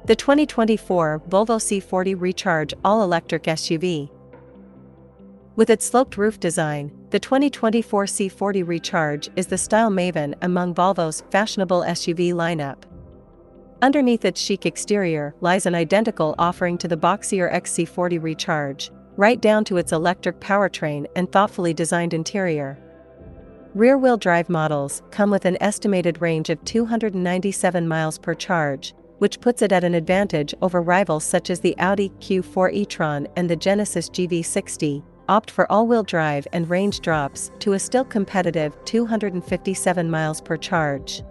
The 2024 Volvo-C40 Recharge all-electric SUV. With its sloped roof design, the 2024 C40 Recharge is the style maven among Volvo's fashionable SUV lineup. Underneath its chic exterior lies an identical offering to the boxier XC40 Recharge, right down to its electric powertrain and thoughtfully designed interior. Rear-wheel drive models come with an estimated range of 297 miles per charge, which puts it at an advantage over rivals such as the Audi Q4 e-tron and the Genesis GV60. Opt for all-wheel drive and range drops to a still competitive 257 miles per charge.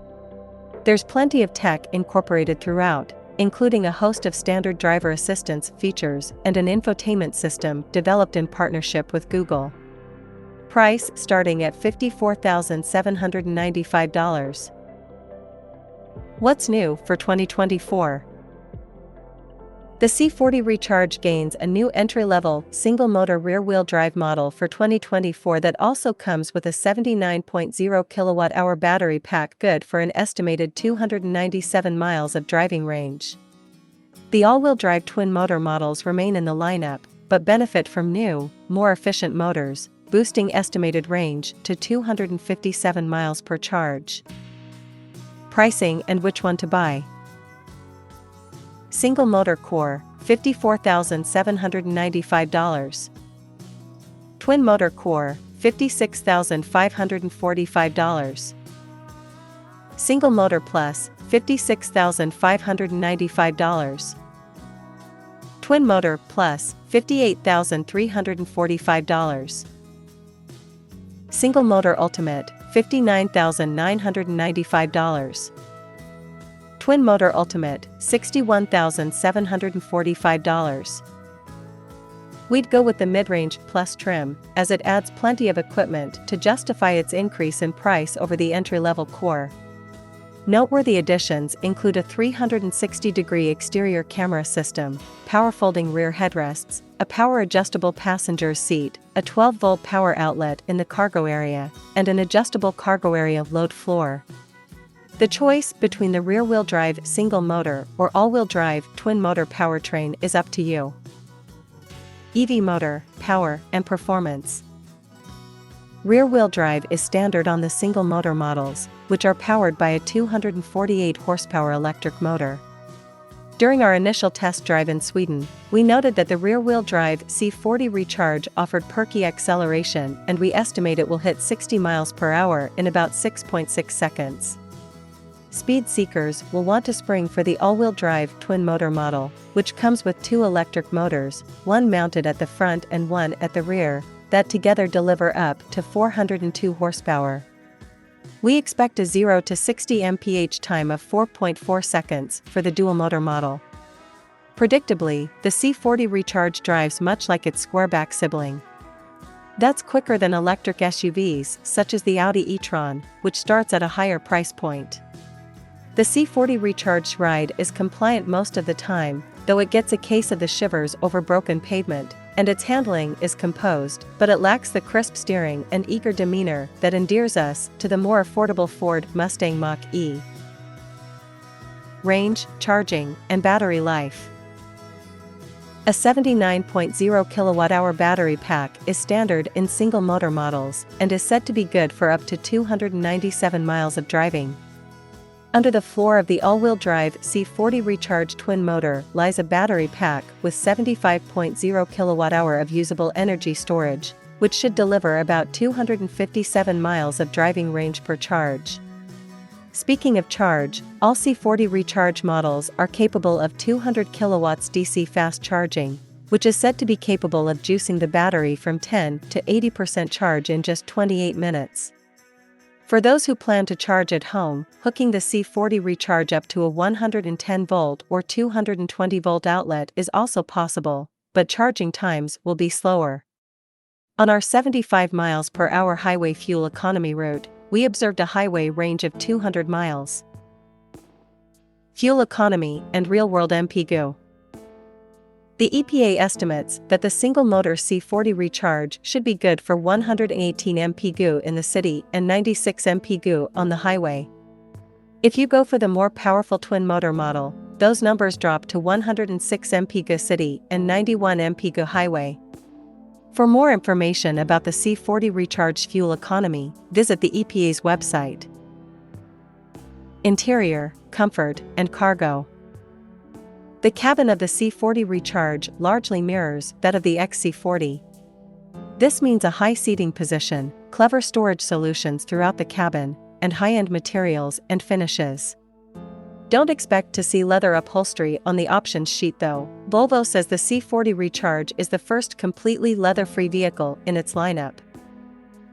There's plenty of tech incorporated throughout, including a host of standard driver assistance features and an infotainment system developed in partnership with Google. Price starting at $54,795. What's new for 2024? The C40 Recharge gains a new entry-level, single-motor rear-wheel drive model for 2024 that also comes with a 79.0 kWh battery pack good for an estimated 297 miles of driving range. The all-wheel drive twin-motor models remain in the lineup, but benefit from new, more efficient motors, boosting estimated range to 257 miles per charge. Pricing and which one to buy. Single motor core, $54,795. Twin motor core, $56,545. Single motor plus, $56,595. Twin motor plus, $58,345. Single motor ultimate, $59,995. Twin motor ultimate, $61,745. We'd go with the mid-range plus trim, as it adds plenty of equipment to justify its increase in price over the entry-level core. Noteworthy additions include a 360-degree exterior camera system, power-folding rear headrests, a power-adjustable passenger seat, a 12-volt power outlet in the cargo area, and an adjustable cargo area load floor. The choice between the rear-wheel drive single-motor or all-wheel drive twin-motor powertrain is up to you. EV motor, power, and performance. Rear-wheel drive is standard on the single-motor models, which are powered by a 248 horsepower electric motor. During our initial test drive in Sweden, we noted that the rear-wheel drive C40 Recharge offered perky acceleration, and we estimate it will hit 60 miles per hour in about 6.6 seconds. Speed seekers will want to spring for the all-wheel drive twin-motor model, which comes with two electric motors, one mounted at the front and one at the rear, that together deliver up to 402 horsepower. We expect a 0 to 60 mph time of 4.4 seconds for the dual-motor model. Predictably, the C40 Recharge drives much like its squareback sibling. That's quicker than electric SUVs such as the Audi e-tron, which starts at a higher price point. The C40 Recharge ride is compliant most of the time, though it gets a case of the shivers over broken pavement, and its handling is composed, but it lacks the crisp steering and eager demeanor that endears us to the more affordable Ford Mustang Mach-E. Range, charging, and battery life. A 79.0 kWh battery pack is standard in single-motor models and is said to be good for up to 297 miles of driving. Under the floor of the all-wheel drive C40 Recharge twin motor lies a battery pack with 75.0 kWh of usable energy storage, which should deliver about 257 miles of driving range per charge. Speaking of charge, all C40 Recharge models are capable of 200 kilowatts DC fast charging, which is said to be capable of juicing the battery from 10 to 80% charge in just 28 minutes. For those who plan to charge at home, hooking the C40 Recharge up to a 110-volt or 220-volt outlet is also possible, but charging times will be slower. On our 75 miles per hour highway fuel economy route, we observed a highway range of 200 miles. Fuel economy and real-world MPG. The EPA estimates that the single-motor C40 Recharge should be good for 118 mpg in the city and 96 mpg on the highway. If you go for the more powerful twin-motor model, those numbers drop to 106 mpg city and 91 mpg highway. For more information about the C40 Recharge fuel economy, visit the EPA's website. Interior, comfort, and cargo. The cabin of the C40 Recharge largely mirrors that of the XC40. This means a high seating position, clever storage solutions throughout the cabin, and high-end materials and finishes. Don't expect to see leather upholstery on the options sheet though. Volvo says the C40 Recharge is the first completely leather-free vehicle in its lineup.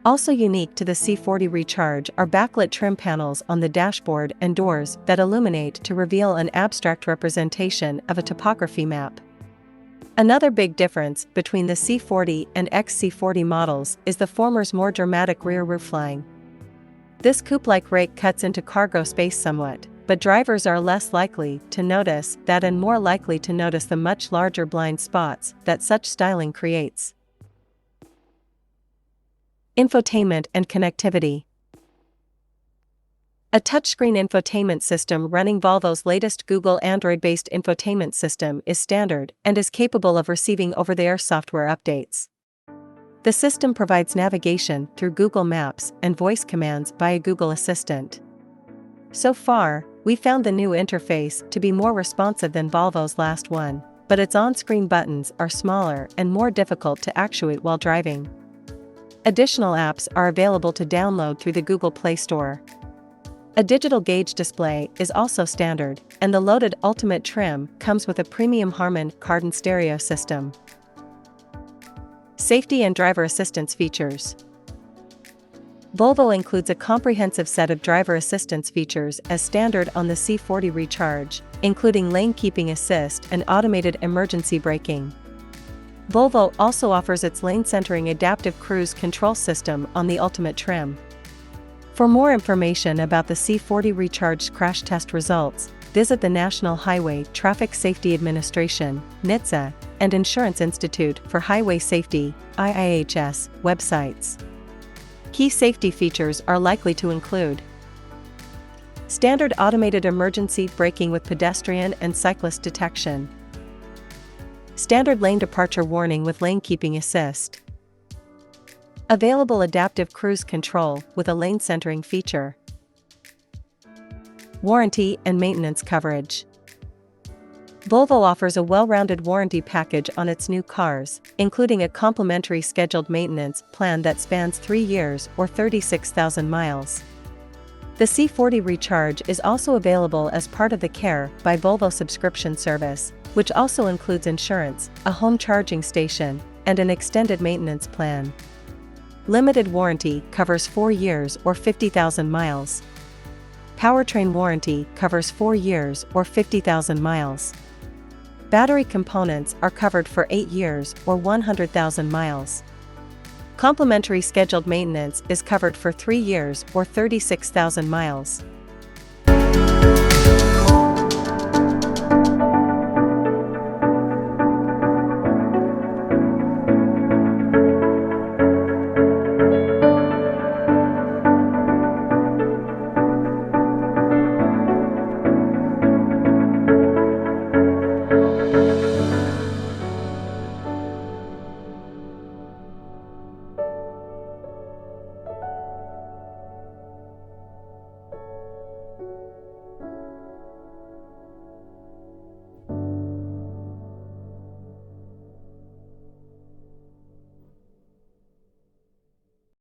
Also unique to the C40 Recharge are backlit trim panels on the dashboard and doors that illuminate to reveal an abstract representation of a topography map. Another big difference between the C40 and XC40 models is the former's more dramatic rear roofline. This coupe-like rake cuts into cargo space somewhat, but drivers are less likely to notice that and more likely to notice the much larger blind spots that such styling creates. Infotainment and connectivity. A touchscreen infotainment system running Volvo's latest Google Android-based infotainment system is standard and is capable of receiving over-the-air software updates. The system provides navigation through Google Maps and voice commands via Google Assistant. So far, we found the new interface to be more responsive than Volvo's last one, but its on-screen buttons are smaller and more difficult to actuate while driving. Additional apps are available to download through the Google Play Store. A digital gauge display is also standard, and the loaded Ultimate trim comes with a premium Harman Kardon stereo system. Safety and driver assistance features. Volvo includes a comprehensive set of driver assistance features as standard on the C40 Recharge, including lane keeping assist and automated emergency braking. Volvo also offers its lane-centering adaptive cruise control system on the Ultimate trim. For more information about the C40 Recharge crash test results, visit the National Highway Traffic Safety Administration (NHTSA) and Insurance Institute for Highway Safety (IIHS) websites. Key safety features are likely to include standard automated emergency braking with pedestrian and cyclist detection, standard lane departure warning with lane keeping assist, available adaptive cruise control with a lane centering feature, warranty and maintenance coverage. Volvo offers a well-rounded warranty package on its new cars, including a complimentary scheduled maintenance plan that spans 3 years or 36,000 miles. The C40 Recharge is also available as part of the Care by Volvo subscription service, which also includes insurance, a home charging station, and an extended maintenance plan. Limited warranty covers 4 years or 50,000 miles. Powertrain warranty covers 4 years or 50,000 miles. Battery components are covered for 8 years or 100,000 miles. Complimentary scheduled maintenance is covered for 3 years or 36,000 miles.